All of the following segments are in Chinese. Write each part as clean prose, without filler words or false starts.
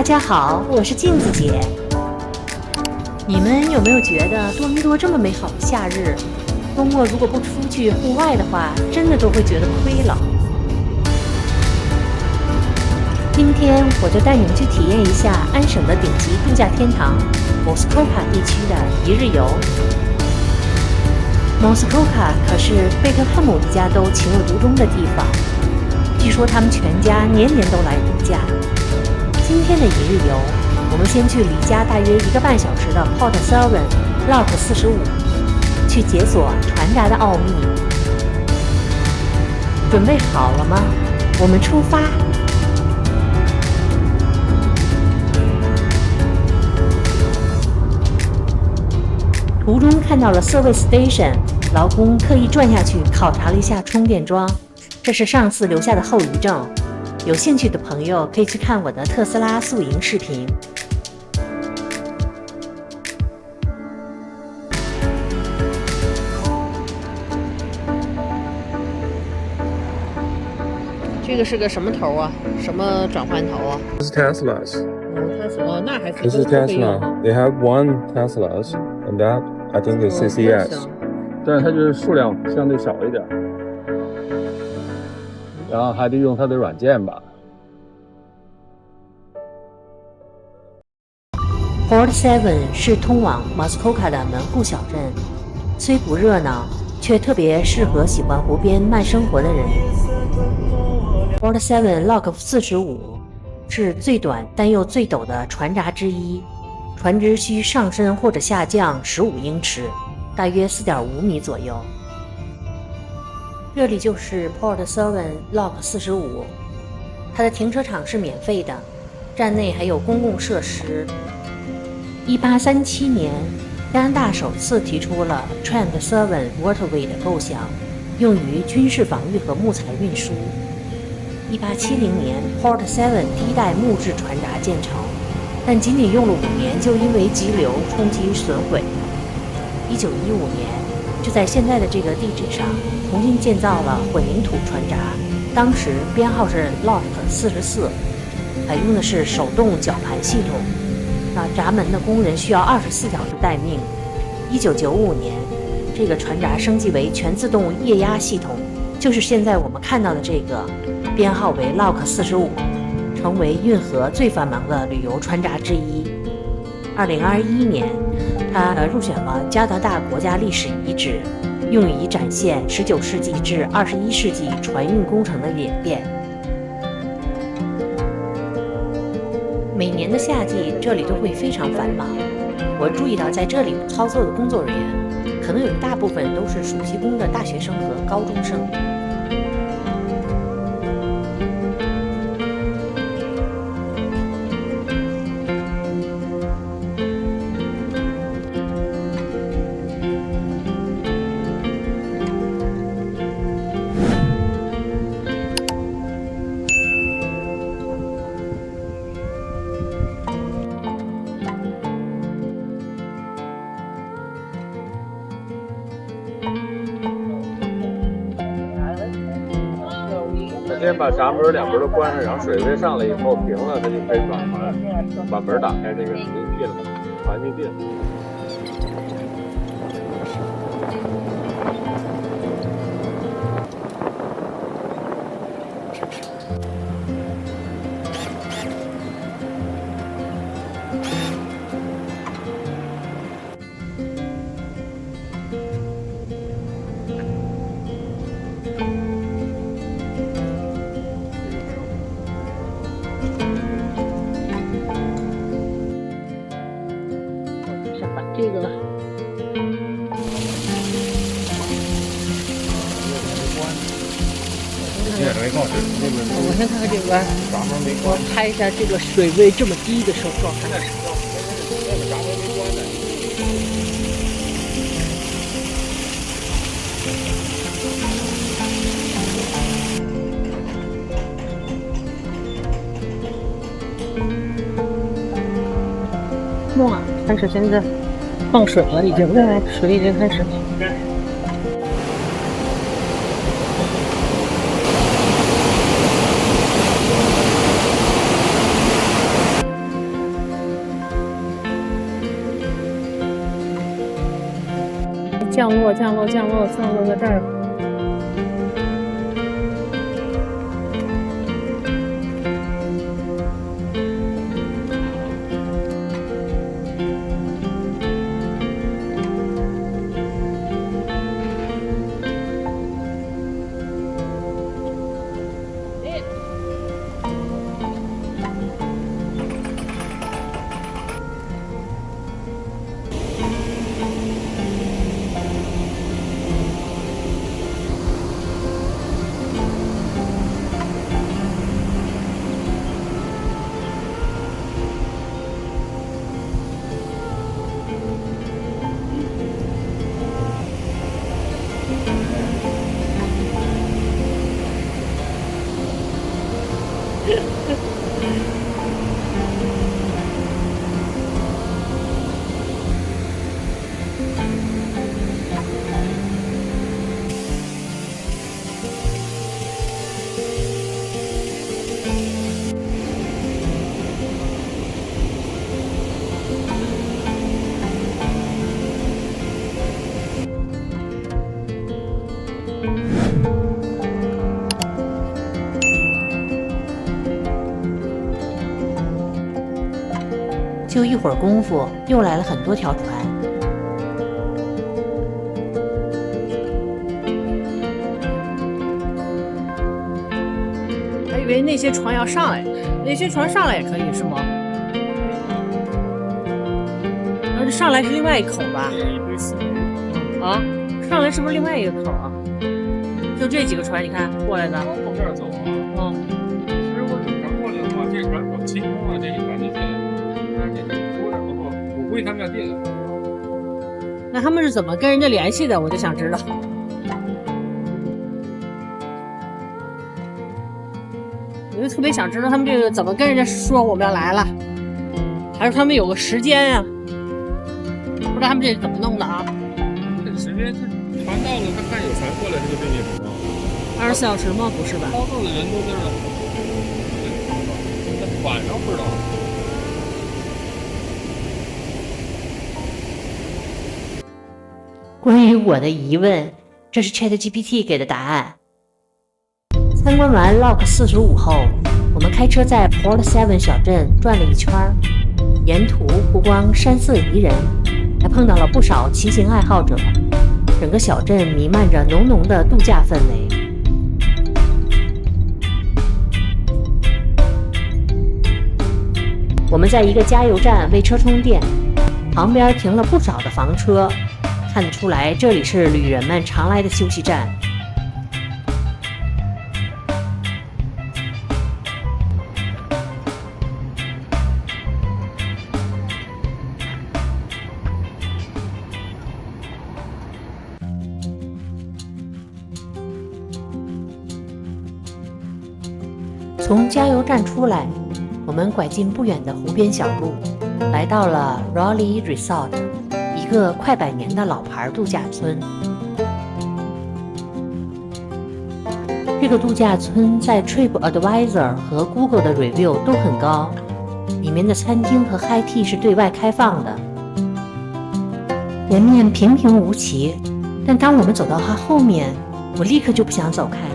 家好，我是镜子姐。你们有没有觉得多伦多这么美好的夏日，周末如果不出去户外的话，真的都会觉得亏了？今天我就带你们去体验一下安省的顶级度假天堂莫斯科卡地区的一日游。莫斯科卡可是贝克汉姆一家都情有独钟的地方，据说他们全家年年都来度假。今天的一日游，我们先去离家大约1个半小时的 Port Selwyn Lock 45，去解锁船闸的奥秘。准备好了吗？我们出发。途中看到了Service Station，劳工特意转下去考察了一下充电桩，这是上次留下的后遗症。有兴趣的朋友可以去看我的特斯拉宿营视频。这个是个什么头啊？什么转换头啊？这是 Teslas。哦，那还可以。这是 Tesla。They have one Teslas, and that I think is CCS。但是它就是数量相对少一点，然后还得用它的软件吧。Port Seven 是通往 Muskoka 的门户小镇，虽不热闹，却特别适合喜欢湖边慢生活的人。Port Seven Lock 45是最短但又最陡的船闸之一，船只需上升或者下降15英尺，大约4.5米左右。这里就是 Port Seven Lock 45，它的停车场是免费的，站内还有公共设施。1837年，加拿大首次提出了 Trans-Savoy Waterway 的构想，用于军事防御和木材运输。1870年 Port Seven 第一代木质船闸建成，但仅仅用了5年就因为急流冲击损毁。1915年，就在现在的这个地址上重新建造了混凝土船闸，当时编号是 Lock 44，采用的是手动绞盘系统。闸门的工人需要24小时待命。1995年，这个船闸升级为全自动液压系统，就是现在我们看到的这个，编号为 Lock 45，成为运河最繁忙的旅游船闸之一。2021年，它入选了加拿大国家历史遗址，用以展现19世纪至21世纪船运工程的演变。每年的夏季，这里都会非常繁忙。我注意到，在这里操作的工作人员，可能有一大部分都是暑期工的大学生和高中生。先把闸门两边都关上，然后水位上来以后平了，它就可以把门打开，这个进了，船就进。这个我先看看这个，我拍一下这个水位这么低的时候状态。哇，开始现在放水了，已经水已经开始。降落在这儿。就一会儿功夫，又来了很多条船。还以为那些船要上来，那些船上来也可以是吗？然后上来是另外一口吧？啊，上来是不是另外一个口啊？就这几个船，你看过来的。后面走啊。嗯。其实我正常过来的话，这船走清空了，这一船就进来。但是这出来之后，我估计他们要进来。那他们是怎么跟人家联系的？我就想知道。我就特别想知道他们这个怎么跟人家说我们要来了，还是他们有个时间呀？不知道他们这怎么弄的啊？这时间是船到了，他看有船过来，他就对你什么？24小时吗？不是吧？操作的人都在这儿。晚上不知道。关于我的疑问，这是 ChatGPT 给的答案。参观完 Lock 45后，我们开车在 Port 7小镇转了一圈，沿途不光山色宜人，还碰到了不少骑行爱好者。整个小镇弥漫着浓浓的度假氛围。我们在一个加油站为车充电，旁边停了不少的房车，看得出来这里是旅人们常来的休息站。从加油站出来，我们拐进不远的湖边小路，来到了 Raleigh Resort， 一个快100年的老牌度假村。这个度假村在 TripAdvisor 和 Google 的 review 都很高，里面的餐厅和 High Tea 是对外开放的。前面平平无奇，但当我们走到它后面，我立刻就不想走开了。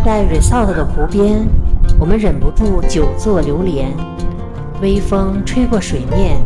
在 Resort 的湖边，我们忍不住久坐流连。微风吹过水面，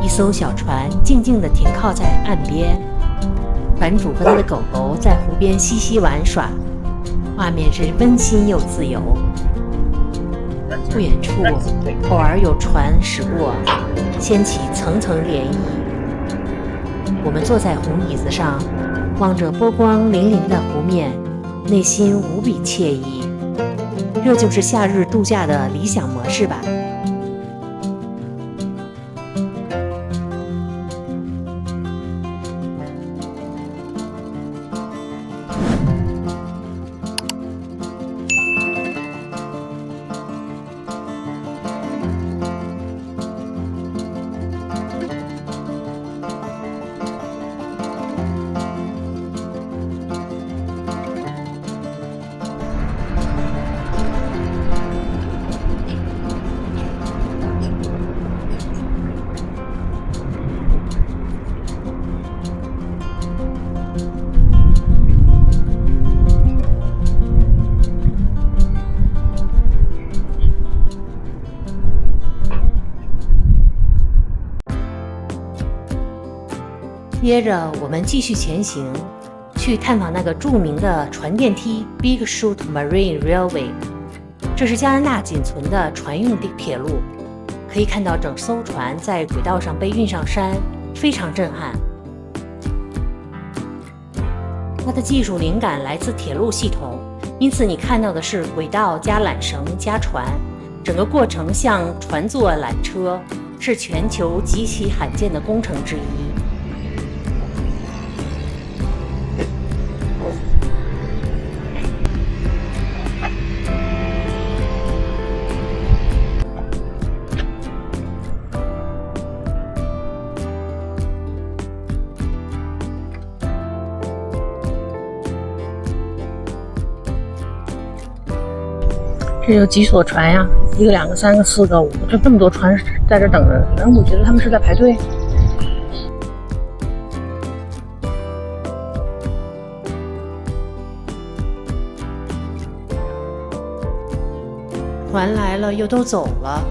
一艘小船静静地停靠在岸边，船主和他的狗狗在湖边嬉戏玩耍，画面是温馨又自由。不远处，偶尔有船驶过，掀起层层涟漪。我们坐在红椅子上，望着波光粼粼的湖面，内心无比惬意。这就是夏日度假的理想模式吧。接着我们继续前行，去探访那个著名的船电梯 Big Shoot Marine Railway。这是加拿大仅存的船用铁路，可以看到整艘船在轨道上被运上山，非常震撼。它的技术灵感来自铁路系统，因此你看到的是轨道加缆绳加船，整个过程像船座缆车，是全球极其罕见的工程之一。这有几艘船呀？1个、2个、3个、4个、5个，就这么多船在这等着。然后我觉得他们是在排队。船来了又都走了，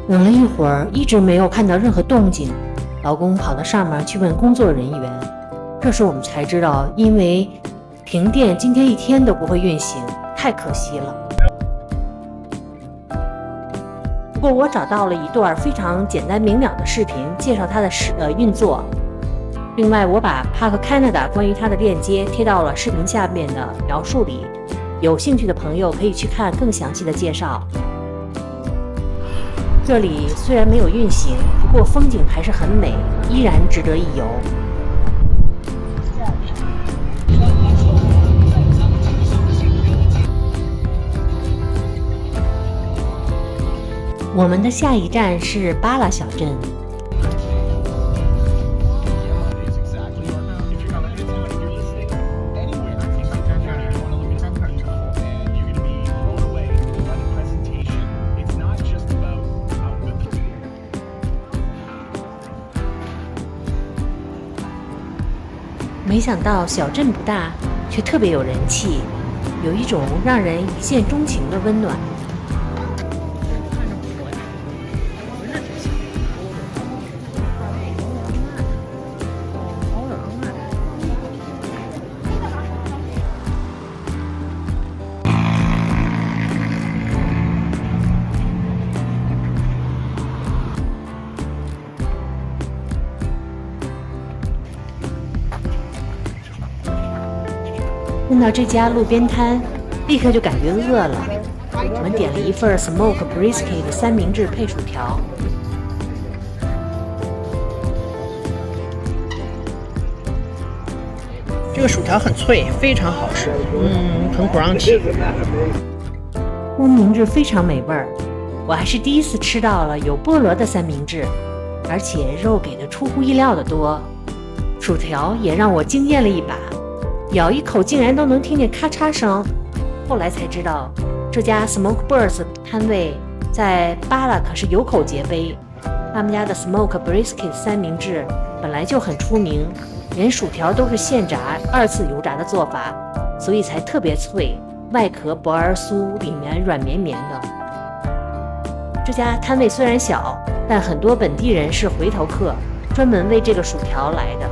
等了一会儿，一直没有看到任何动静。老公跑到上面去问工作人员，这时我们才知道，因为停电，今天一天都不会运行，太可惜了。不过我找到了一段非常简单明了的视频，介绍它的运作。另外，我把 Park Canada 关于它的链接贴到了视频下面的描述里，有兴趣的朋友可以去看更详细的介绍。这里虽然没有运行，不过风景还是很美，依然值得一游。我们的下一站是巴拉小镇。没想到小镇不大，却特别有人气，有一种让人一见钟情的温暖。看到这家路边摊，立刻就感觉饿了。我们点了一份 smoke brisket 三明治配薯条。这个薯条很脆，非常好吃，很crunchy。三明治非常美味儿，我还是第一次吃到了有菠萝的三明治，而且肉给的出乎意料的多。薯条也让我惊艳了一把。咬一口竟然都能听见咔嚓声，后来才知道这家 Smoke Birds 摊位在巴拉可是有口皆碑，他们家的 Smoke Brisket 三明治本来就很出名，连薯条都是现炸2次油炸的做法，所以才特别脆，外壳薄而酥，里面软绵绵的。这家摊位虽然小，但很多本地人是回头客，专门为这个薯条来的。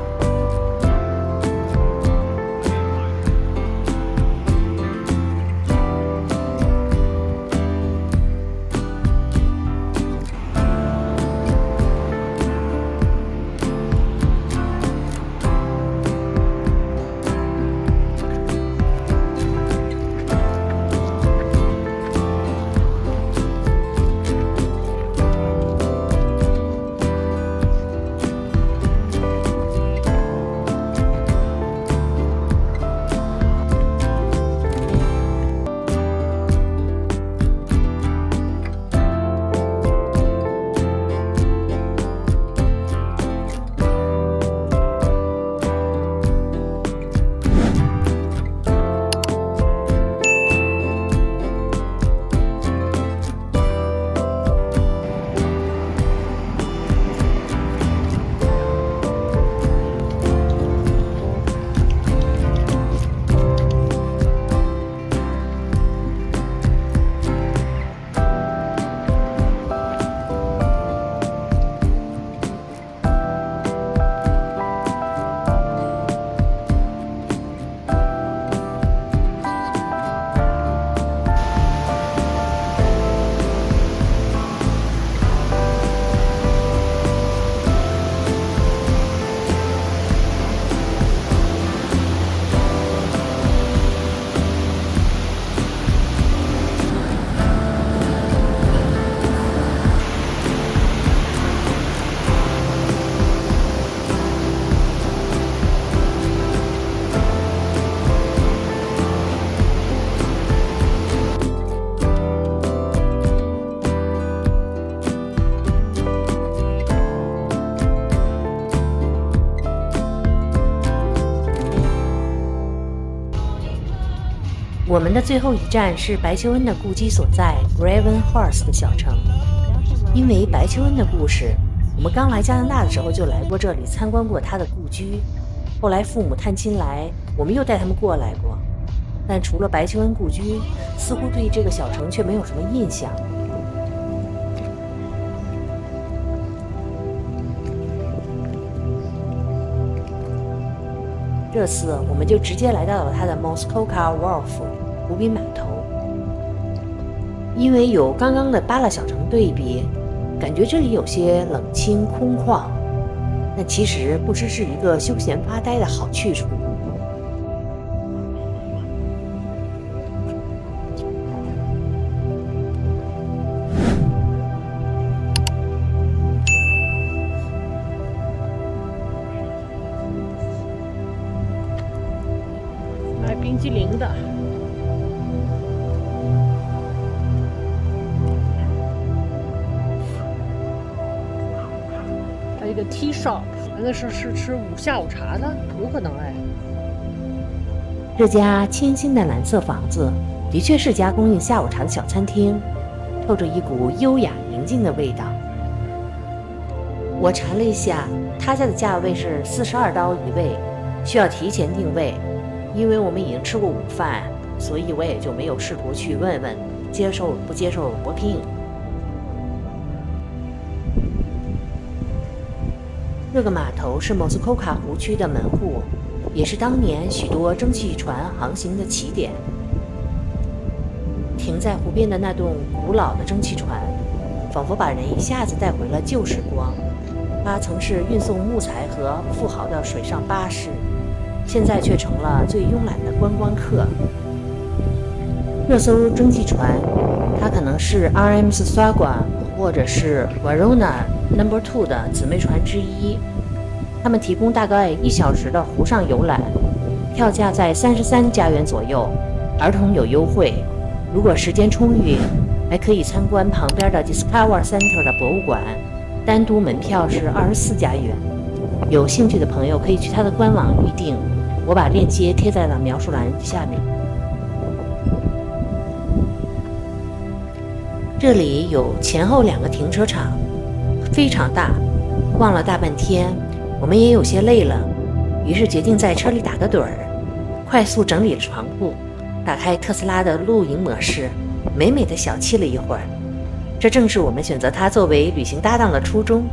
我们的最后一站是白求恩的故居所在 Gravenhurst 的小城。因为白求恩的故事，我们刚来加拿大的时候就来过这里参观过他的故居，后来父母探亲来，我们又带他们过来过。但除了白求恩故居，似乎对这个小城却没有什么印象。这次我们就直接来到了他的 Muskoka Wharf 湖滨码头。因为有刚刚的巴勒小城对比，感觉这里有些冷清空旷，但其实不知是一个休闲发呆的好去处。买冰激凌的，还有一个 tea shop， 那是吃下午茶的，有可能哎。这家清新的蓝色房子的确是家供应下午茶的小餐厅，透着一股优雅宁静的味道。我查了一下，他家的价位是42刀一位，需要提前订位。因为我们已经吃过午饭，所以我也就没有试图去问问接受不接受 walk-in。这个码头是 Muskoka 湖区的门户，也是当年许多蒸汽船航行的起点。停在湖边的那栋古老的蒸汽船，仿佛把人一下子带回了旧时光。它曾是运送木材和富豪的水上巴士，现在却成了最慵懒的观光客。这艘蒸汽船，它可能是 RMS Saga 或者是 Varuna No. 2的姊妹船之一。他们提供大概1小时的湖上游览，票价在33加元左右，儿童有优惠。如果时间充裕，还可以参观旁边的 Discover Center 的博物馆，单独门票是24加元。有兴趣的朋友可以去他的官网预订，我把链接贴在了描述栏下面。这里有前后2个停车场，非常大，逛了大半天，我们也有些累了，于是决定在车里打个盹儿，快速整理了床铺，打开特斯拉的露营模式，美美的小憩了一会儿。这正是我们选择它作为旅行搭档的初衷。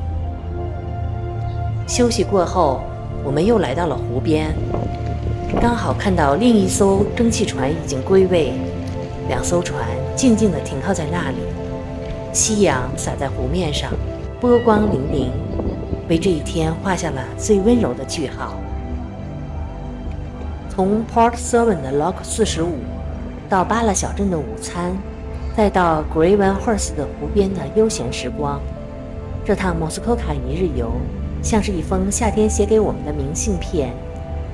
休息过后，我们又来到了湖边，刚好看到另一艘蒸汽船已经归位，2艘船静静地停靠在那里，夕阳洒在湖面上，波光粼粼，为这一天画下了最温柔的句号。从 Port Seven 的 Lock 45到巴勒小镇的午餐，再到 Gravenhurst 的湖边的悠闲时光，这趟莫斯科卡一日游像是一封夏天写给我们的明信片，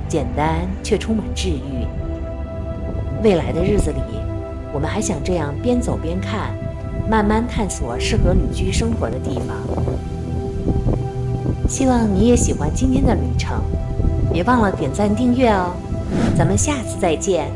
简单却充满治愈。未来的日子里，我们还想这样边走边看，慢慢探索适合旅居生活的地方。希望你也喜欢今天的旅程，别忘了点赞订阅哦。咱们下次再见。